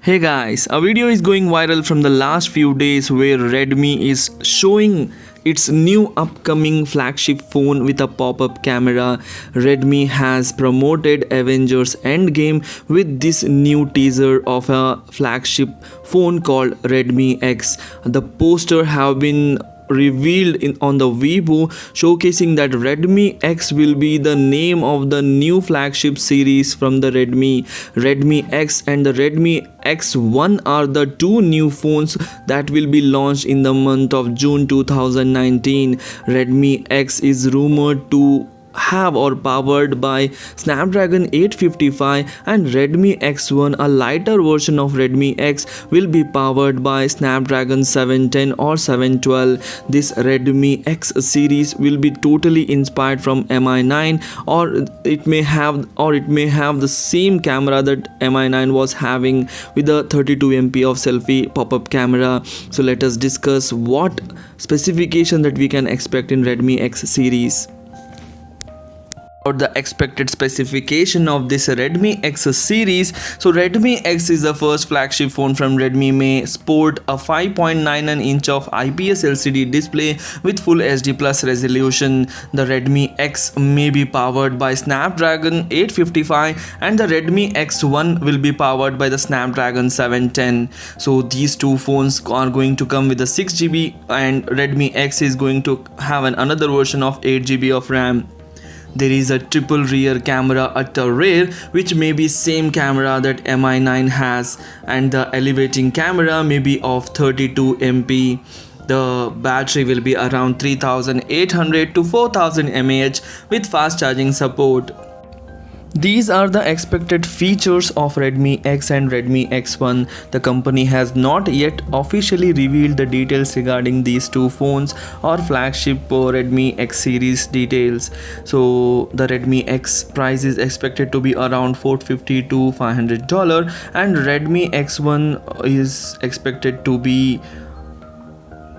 Hey guys, a video is going viral from the last few days where Redmi is showing its new upcoming flagship phone with a pop-up camera. Redmi has promoted Avengers Endgame with this new teaser of a flagship phone called Redmi X. The poster have been revealed on the Weibo, showcasing that Redmi X will be the name of the new flagship series from the Redmi. Redmi X and the Redmi X1 are the two new phones that will be launched in the month of June 2019. Redmi X is rumored to have or powered by Snapdragon 855, and Redmi X1, a lighter version of Redmi X, will be powered by Snapdragon 710 or 712. This Redmi X series will be totally inspired from Mi9, or it may have the same camera that Mi9 was having with the 32MP of selfie pop-up camera. So let us discuss what specification that we can expect in Redmi X series. About the expected specification of this Redmi X series. So Redmi X is the first flagship phone from Redmi, may sport a 5.99 inch of IPS LCD display with full HD plus resolution. The Redmi X may be powered by Snapdragon 855 and the Redmi X1 will be powered by the Snapdragon 710. So these two phones are going to come with a 6GB, and Redmi X is going to have another version of 8GB of RAM. There is a triple rear camera at the rear, which may be same camera that Mi9 has, and the elevating camera may be of 32MP. The battery will be around 3800 to 4000 mAh with fast charging support. These are the expected features of Redmi X and Redmi X1. The company has not yet officially revealed the details regarding these two phones or flagship Redmi X series details. So the Redmi X price is expected to be around $450 to $500, and Redmi X1 is expected to be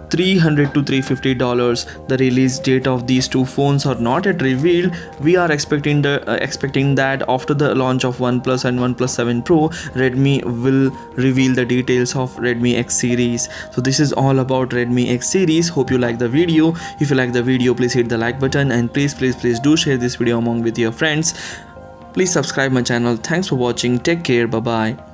$300 to $350. The release date of these two phones are not yet revealed. We are expecting that after the launch of OnePlus and OnePlus 7 Pro, Redmi will reveal the details of Redmi X series. So this is all about Redmi X series. Hope you like the video. If you like the video, please hit the like button, and please do share this video among with your friends. Please subscribe my channel. Thanks for watching. Take care. Bye bye.